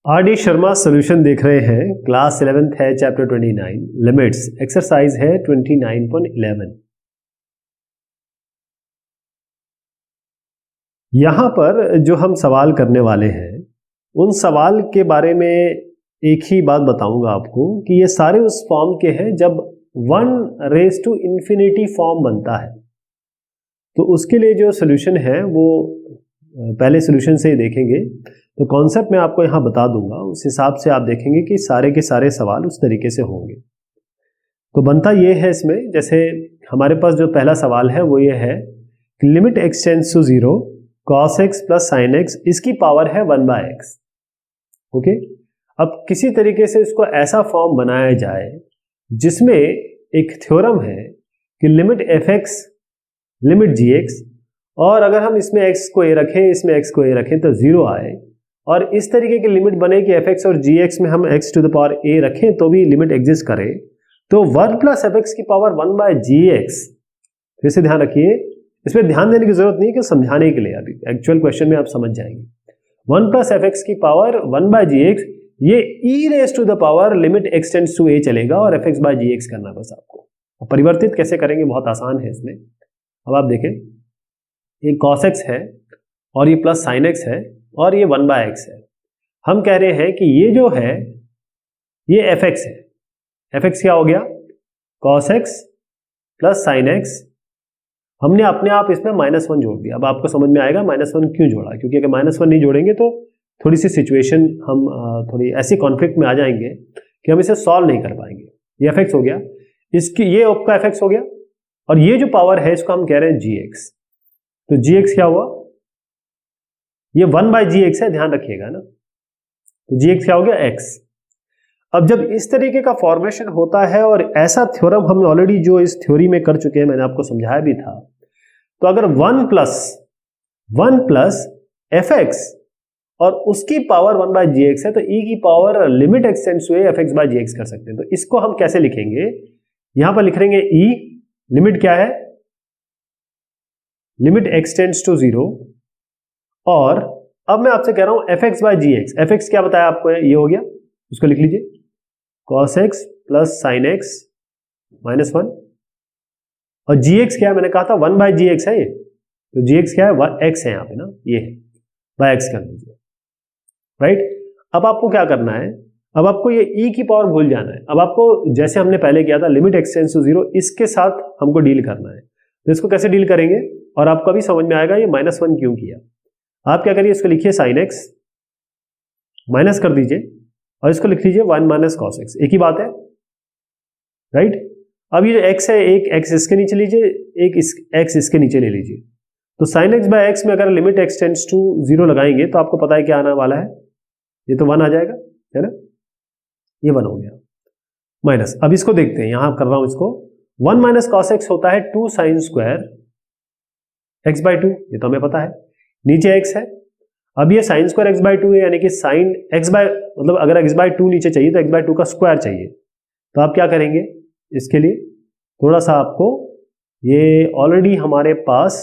R D Sharma solution देख रहे हैं। क्लास 11th है, चैप्टर 29 लिमिट्स, एक्सरसाइज है 29.11। यहां पर जो हम सवाल करने वाले हैं उन सवाल के बारे में एक ही बात बताऊंगा आपको कि ये सारे उस फॉर्म के हैं जब 1∞ फॉर्म बनता है। तो उसके लिए जो सॉल्यूशन है वो पहले सॉल्यूशन से ही देखेंगे। तो कॉन्सेप्ट मैं आपको यहाँ बता दूंगा, उस हिसाब से आप देखेंगे कि सारे के सारे सवाल उस तरीके से होंगे। तो बनता ये है इसमें, जैसे हमारे पास जो पहला सवाल है वो ये है कि limit x tends to 0 cos x plus sin x, इसकी पावर है 1/x। ओके, अब किसी तरीके से इसको ऐसा फॉर्म बनाया जाए जिसमें एक थ्योरम है कि लिमिट fx लिमिट gx, और अगर हम इसमें x को a रखें, इसमें x को a रखें तो 0 आए, और इस तरीके की लिमिट बने कि fx और gx में हम x to the power a रखें तो भी लिमिट एग्जिस्ट करे, तो 1 प्लस fx की पावर 1/gx। फिर से ध्यान रखिए, इसमें ध्यान देने की जरूरत नहीं है कि समझाने के लिए, अभी एक्चुअल क्वेश्चन में आप समझ जाएंगे। 1 प्लस fx की पावर 1/gx, ये e raise to the power limit x tends to a चलेगा और fx/gx करना बस आपको। अब परिवर्तित कैसे करेंगे, बहुत आसान है इसमें। अब आप देखें, ये cos x है और ये प्लस sin x है और ये 1/x है। हम कह रहे हैं कि ये जो है ये fx है। fx क्या हो गया? cos x plus sin x। हमने अपने आप इसमें -1 जोड़ दिया। अब आपको समझ में आएगा -1 क्यों जोड़ा, क्योंकि अगर -1 नहीं जोड़ेंगे तो थोड़ी सी सिचुएशन हम थोड़ी ऐसी कॉन्फ्लिक्ट में आ जाएंगे कि हम इसे सॉल्व नहीं कर पाएंगे। ये fx हो गया, इसकी ये आपका fx हो गया, और ये जो पावर है इसको हम कह रहे हैं gx। तो gx क्या हुआ? ये 1/gx है, ध्यान रखिएगा ना। तो gx क्या हो गया? x। अब जब इस तरीके का फॉर्मेशन होता है, और ऐसा थ्योरम हम ऑलरेडी जो इस थ्योरी में कर चुके हैं, मैंने आपको समझाया भी था। तो अगर 1 प्लस fx और उसकी पावर 1/gx है तो e की power limit x tends to a fx/gx कर सकते हैं। तो इसको हम कैसे लिखेंगे? यहां पर लिखेंगे e, लिमिट क्या है? लिमिट x टेंड्स टू 0, और अब मैं आपसे कह रहा हूं fx/gx। fx क्या बताया आपको? ये हो गया, उसको लिख लीजिए cos x plus sin x -1, और gx क्या है? मैंने कहा था 1/gx है ये। तो gx क्या है? x है यहाँ पे ना, ये है, बाय x कर दीजिए, राइट। अब आपको क्या करना है? अब आपको ये e की पावर भूल जाना है। अब आपको जैसे हमने पहले किया था लिमिट x टेंड्स टू 0, इसके साथ हमको डील करना है। तो इसको कैसे डील करेंगे, और आपको अभी समझ में आएगा ये -1 क्यों किया। आप क्या करिए, इसको लिखिए sin x, माइनस कर दीजिए, और इसको लिख लीजिए 1 माइनस cos x। एक ही बात है, राइट। अब ये जो x है, एक x इसके नीचे लीजिए, एक x इसके नीचे ले लीजिए। तो sin x/x में अगर लिमिट x टेंड्स टू 0 लगाएंगे तो आपको पता है क्या आने वाला है? ये तो 1 आ जाएगा, है ना। ये 1 हो गया माइनस। अब इसको देखते हैं, यहां कर रहा हूं इसको। 1 माइनस cos x होता है 2 sin स्क्वायर x/2, ये तो हमें पता है। नीचे x है, अब ये sin स्क्वायर x/2 है, यानी कि sin x मतलब अगर x/2 नीचे चाहिए तो x/2 का स्क्वायर चाहिए। तो आप क्या करेंगे इसके लिए? थोड़ा सा आपको, ये ऑलरेडी हमारे पास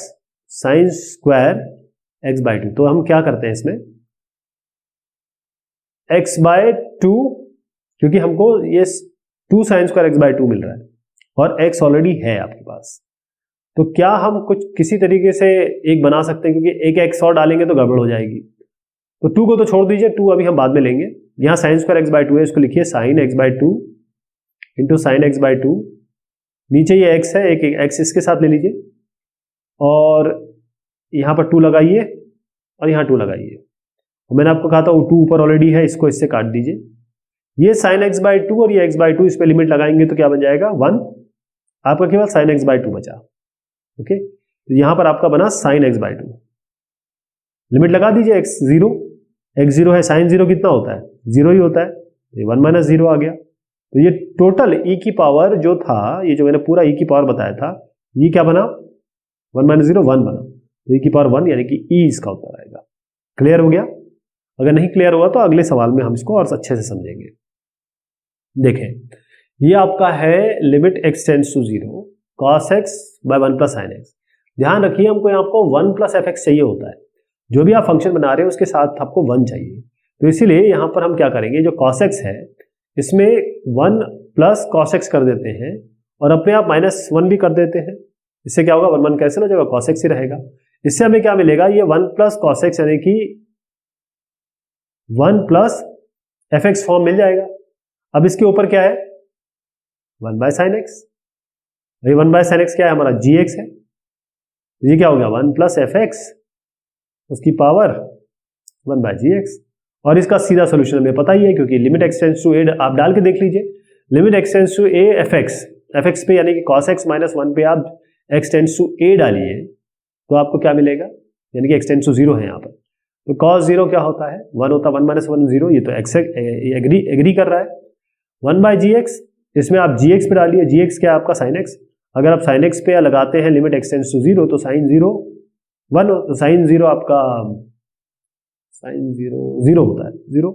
sin स्क्वायर x/2, तो हम क्या करते हैं इसमें x/2, क्योंकि हमको ये 2 sin स्क्वायर x/2 मिल रहा है और x ऑलरेडी है आपके पास। तो क्या हम कुछ किसी तरीके से एक बना सकते हैं, क्योंकि एक x और डालेंगे तो गड़बड़ हो जाएगी। तो 2 को तो छोड़ दीजिए, 2 अभी हम बाद में लेंगे। यहाँ sin स्क्वायर x/2 है, इसको लिखिए sin x/2 into sine x/2। नीचे ये x है, एक x इसके साथ ले लीजिए, और यहाँ पर 2 लगाइए और यहाँ 2 लगाइए। मैंने आपको कहा था वो 2 ऊपर ऑलरेडी है, इसको इससे काट दीजिए। ये sin x/2 और ये x/2, इस पर लिमिट लगाएंगे तो क्या बन जाएगा? 1। आपका केवल sin x/2 बचा। ओके, तो यहां पर आपका बना sin x/2। लिमिट लगा दीजिए, x0 है, sin 0 कितना होता है? 0 ही होता है। ये 1 माइनस 0 आ गया। तो ये टोटल e की पावर जो था, ये जो मैंने पूरा e की पावर बताया था, ये क्या बना? 1 माइनस 0 1 बना। तो e की पावर 1, यानी कि e इसका उत्तर आएगा। क्लियर हो गया? अगर नहीं क्लियर हुआ तो अगले सवाल में हम इसको और अच्छे से समझेंगे। देखें, ये आपका है limit x tends to 0 cos x by 1 plus sin x। ध्यान रखिए, हमको यहाँ आपको 1 प्लस fx चाहिए होता है। जो भी आप फंक्शन बना रहे हो उसके साथ आपको 1 चाहिए। तो इसीलिए यहाँ पर हम क्या करेंगे, जो cos x है इसमें 1 प्लस cos x कर देते हैं और अपने आप -1 भी कर देते हैं। इससे क्या होगा, 1 1 कैंसिल हो जाएगा, cos x ही रहेगा। इससे हमें क्या मिलेगा, ये 1 प्लस cos x यानी कि 1 प्लस fx फॉर्म मिल जाएगा। अब इसके ऊपर क्या है, 1 बाय साइन एक्स। भाई 1 बाय साइन एक्स क्या है हमारा, gx है। ये क्या हो गया, 1 प्लस fx उसकी पावर 1 बाय gx। और इसका सीधा सोल्यूशन हमें पता ही है, क्योंकि limit x tends to a आप डाल के देख लीजिए, limit x tends to a fx पे यानी कि cos x माइनस 1 पे आप x टेंड्स टू a डालिए तो आपको क्या मिलेगा, यानी कि x टेंड्स टू 0 है यहाँ पर। तो cos 0 क्या होता है, 1 होता है, 1 माइनस 1 0, ये तो x एग्री कर रहा है। 1 बाय gx, इसमें आप gx पे डालिए, gx क्या है आपका sin x। अगर आप sin x पे लगाते हैं लिमिट x टेंड्स टू 0 तो sin 0 1, तो sin 0 आपका sin 0 होता है 0,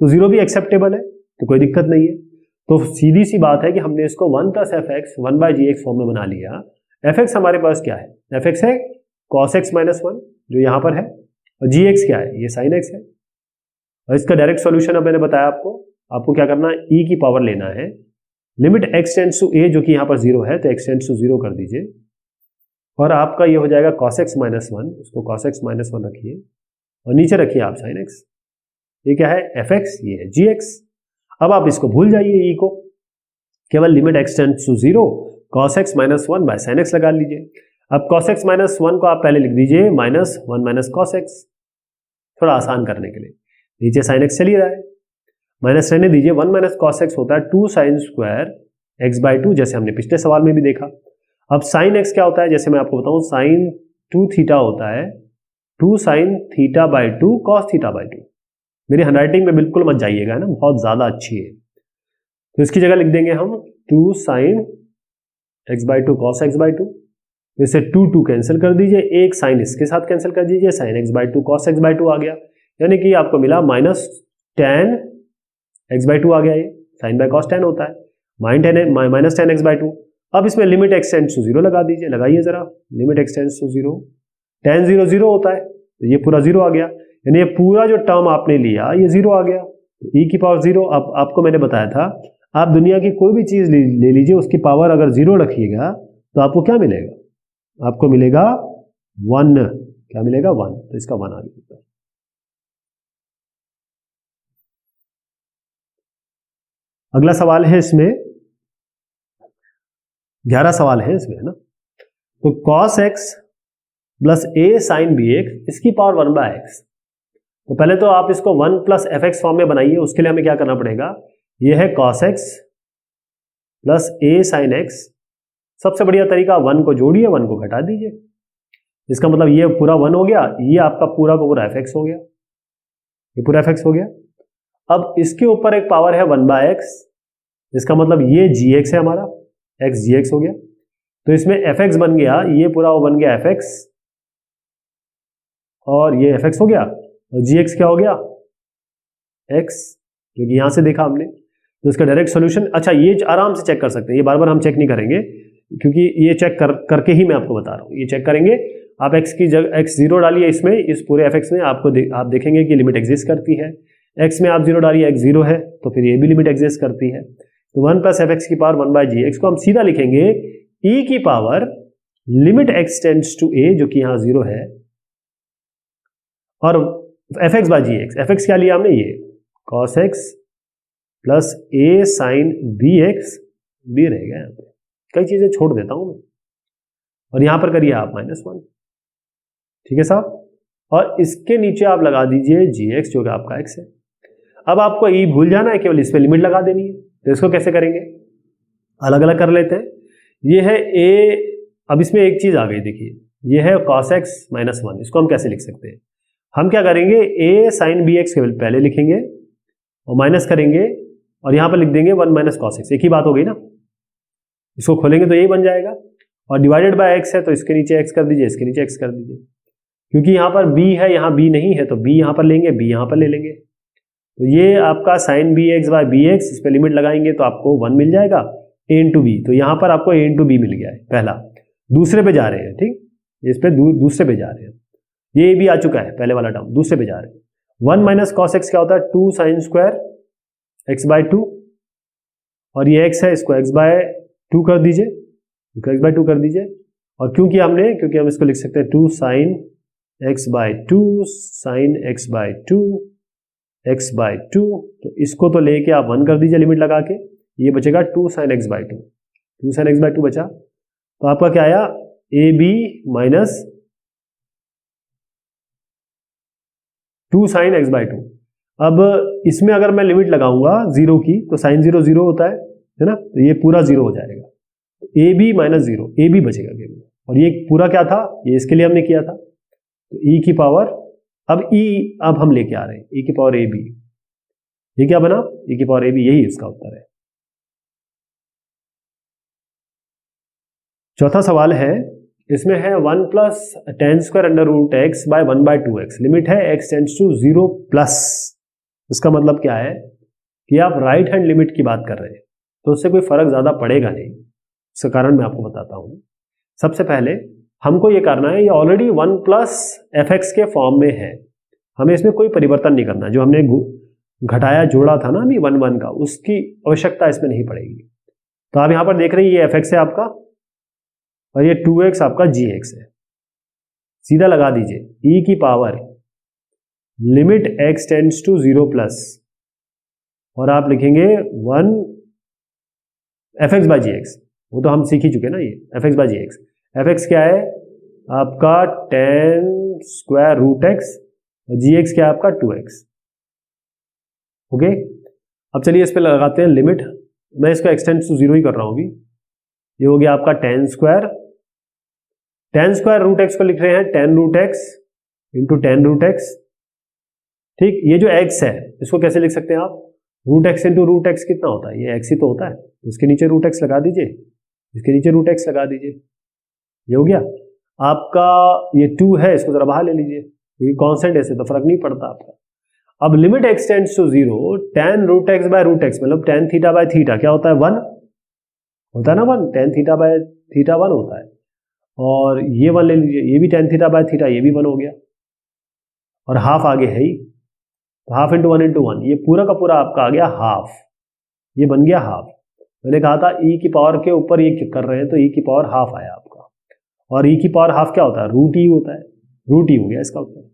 तो 0 भी एक्सेप्टेबल है, तो कोई दिक्कत नहीं है। तो सीधी सी बात है कि हमने इसको 1 plus fx 1 by gx form में बना लिया। fx हमारे पास क्या है, fx है cos x माइनस 1 जो यहाँ पर है, और gx क्या है, ये sin x है। और इसका डायरेक्ट सॉल्यूशन अब मैंने बताया आपको क्या करना है, e की पावर लेना है, limit x tends to a जो कि यहाँ पर 0 है तो x टेंड्स टू 0 कर दीजिए, और आपका ये हो जाएगा cos x माइनस 1, इसको cos x माइनस 1 रखिए और नीचे रखिए आप sin x। ये क्या है, fx, ये है gx। अब आप इसको भूल जाइए, e को केवल limit x tends to 0 cos x minus 1 by sin x लगा लीजिए। अब cos x माइनस 1 को आप पहले लिख दीजिए माइनस 1 माइनस cos x, थोड़ा आसान करने के लिए। नीचे sin x चल ही रहा है, माइनस रहने दीजिए, 1 माइनस cos x होता है 2 sin स्क्वायर x बाई 2, जैसे हमने पिछले सवाल में भी देखा। अब sin x क्या होता है, जैसे मैं आपको बताऊं, sin 2 थीटा होता है 2 sin theta by 2 cos theta by 2। मेरी हैंडराइटिंग में बिल्कुल मत जाइएगा, है ना, बहुत ज्यादा अच्छी है। तो इसकी जगह लिख देंगे हम 2 sin x by 2 cos x by 2। जैसे 2 कैंसिल कर दीजिए, एक साइन इसके साथ कैंसिल कर दीजिए, sin x by 2 cos x by 2 आ गया, यानी कि आपको मिला माइनस tan x बाई 2 आ गया। ये sin बाई cos tan होता है, माइनस tan x बाई 2। अब इसमें लिमिट x टेंड्स टू 0 लगा दीजिए, लगाइए जरा, limit x tends to 0, tan 0 0 होता है, तो ये पूरा 0 आ गया, यानी ये पूरा जो टर्म आपने लिया ये 0 आ गया, e की पावर 0। अब आपको मैंने बताया था, आप दुनिया की कोई भी चीज ले लीजिए, उसकी पावर अगर 0 रखिएगा तो आपको क्या मिलेगा, आपको मिलेगा 1। क्या मिलेगा, 1, तो इसका 1 आ गया। अगला सवाल है, इसमें 11 सवाल है इसमें, है ना। तो cos x plus a sin bx इसकी पावर 1 बाय एक्स। तो पहले तो आप इसको 1 प्लस fx फॉर्म में बनाइए, उसके लिए हमें क्या करना पड़ेगा, ये है cos x plus a sin x। सबसे बढ़िया तरीका, 1 को जोड़िए, 1 को घटा दीजिए, इसका मतलब ये पूरा 1 हो गया, ये आपका पूरा का पूरा fx हो गया, ये पूरा fx हो गया। अब इसके ऊपर एक पावर है 1 बाय एक्स, इसका मतलब ये gx है हमारा, x gx हो गया, तो इसमें fx बन गया, ये पूरा वो बन गया fx और ये fx हो गया, और gx क्या हो गया, x, क्योंकि यहां से देखा हमने। तो इसका डायरेक्ट सॉल्यूशन, अच्छा ये आराम से चेक कर सकते हैं, ये बार बार हम चेक नहीं करेंगे, क्योंकि ये चेक करके ही मैं आपको बता रहा हूँ, ये चेक करेंगे। आप x की जगह x 0 डालिए, इसमें इस पूरे fx में आप देखेंगे कि लिमिट एग्जिस्ट करती है। x में आप 0 डालिए, x 0 है, तो फिर ये भी लिमिट एग्जिस्ट करती है। तो 1 प्लस fx की पावर 1 बाय gx को हम सीधा लिखेंगे e की power limit x tends to a, जो कि यहाँ 0 है, और fx बाय gx। fx क्या लिया हमने, ये cos x plus a sin bx, b रहेगा, यहाँ पे कई चीजें छोड़ देता हूं मैं, और यहां पर करिए आप -1, ठीक है साहब। और इसके नीचे आप लगा दीजिए gx, जो कि आपका x है। अब आपको e भूल जाना है, केवल इस पे लिमिट लगा देनी है। तो इसको कैसे करेंगे, अलग अलग कर लेते हैं। ये है a, अब इसमें एक चीज आ गई, देखिए ये है cos x माइनस 1, इसको हम कैसे लिख सकते हैं, हम क्या करेंगे, a sin bx केवल पहले लिखेंगे और माइनस करेंगे, और यहां पर लिख देंगे 1 माइनस cos x, एक ही बात हो गई ना। इसको खोलेंगे तो यही बन जाएगा, और डिवाइडेड बाय x है तो इसके नीचे x कर दीजिए, इसके नीचे x कर दीजिए, क्योंकि यहाँ पर b है, यहाँ b नहीं है, तो b यहाँ पर लेंगे, b यहाँ पर ले लेंगे। तो ये आपका sin bx बाय bx, इस पर लिमिट लगाएंगे तो आपको 1 मिल जाएगा, a इंटू बी। तो यहाँ पर आपको a इंटू बी मिल गया है, पहला। दूसरे पे जा रहे हैं, ठीक, इस पे दूसरे पे जा रहे हैं, ये भी आ चुका है, पहले वाला टर्म, दूसरे पे जा रहे हैं। 1 माइनस कॉस एक्स क्या होता है, 2 साइन स्क्वायर एक्स बाय 2, और ये x है, इसको x बाय 2 कर दीजिए, इसको x बाय 2 कर दीजिए, और क्योंकि हम इसको लिख सकते हैं 2 sine x by 2 sine x by 2 x by 2, तो इसको तो लेके आप 1 कर दीजिए लिमिट लगा के, ये बचेगा 2 sine x by 2, 2 sine x by 2 बचा, तो आपका क्या आया, a b minus 2 sine x by 2। अब इसमें अगर मैं लिमिट लगाऊंगा 0 की, तो साइन 0 0 होता है ना, तो ये पूरा 0 हो जाएगा, a b minus 0, a b बचेगा केवल, और ये पूरा क्या था, ये इसके लिए हमने किया था, तो e की पावर, अब हम लेके आ रहे हैं e की पावर ए बी, ये क्या बना, e की पावर ए बी, यही इसका उत्तर है। चौथा सवाल है, इसमें है 1 plus tan square under root x by 1 by 2x, limit है x टेंड्स टू 0 प्लस। इसका मतलब क्या है कि आप राइट हैंड लिमिट की बात कर रहे हैं, तो उससे कोई फर्क ज्यादा पड़ेगा नहीं। इसका कारण मैं आपको बताता हूं। सबसे पहले हमको ये करना है, ये ऑलरेडी 1 प्लस एफ एक्स के फॉर्म में है, हमें इसमें कोई परिवर्तन नहीं करना। जो हमने घटाया जोड़ा था ना अभी 1 1 का, उसकी आवश्यकता इसमें नहीं पड़ेगी। तो आप यहां पर देख रहे हैं ये एफ एक्स है आपका, और ये 2x आपका gx है, सीधा लगा दीजिए e की power limit x tends to 0 plus, और आप लिखेंगे 1 f x by g x, वो तो हम सीख ही चुके ना, ये f x by g x. F x क्या है आपका टेन स्क्वायर रूट एक्स, और जी एक्स क्या है आपका 2x। ओके, अब चलिए इस पे लगाते हैं लिमिट, मैं इसको x टेंड्स टू 0 ही कर रहा हूं अभी। ये हो गया आपका टेन स्क्वायर रूट एक्स को लिख रहे हैं tan root x into tan root x. ठीक, ये जो x है इसको कैसे लिख सकते हैं आप, root x into root x कितना होता है, ये x ही तो होता है, इसके नीचे रूट एक्स लगा दीजिए, इसके नीचे रूट एक्स लगा दीजिए, ये हो गया आपका। ये 2 है, इसको जरा बाहर ले लीजिए, क्योंकि कॉन्स्टेंट ऐसे तो फर्क नहीं पड़ता आपका। अब limit x tends to 0, tan root x by root x, मतलब टेन थीटा बाय थीटा क्या होता है, 1 होता है ना, 1 टेन थीटा बाय थीटा 1 होता है, और ये 1 ले लीजिए, ये भी टेन थीटा बाय थीटा, ये भी 1 हो गया, और हाफ आगे है ही, हाफ इंटू 1 इंटू 1, ये पूरा का पूरा आपका आ गया हाफ, ये बन गया हाफ। मैंने कहा था e की पावर के ऊपर ये कर रहे हैं, तो e की पावर हाफ आया आपका, और e की पावर हाफ क्या होता है, रूट ई होता है, रूट ई हो गया इसका उत्तर।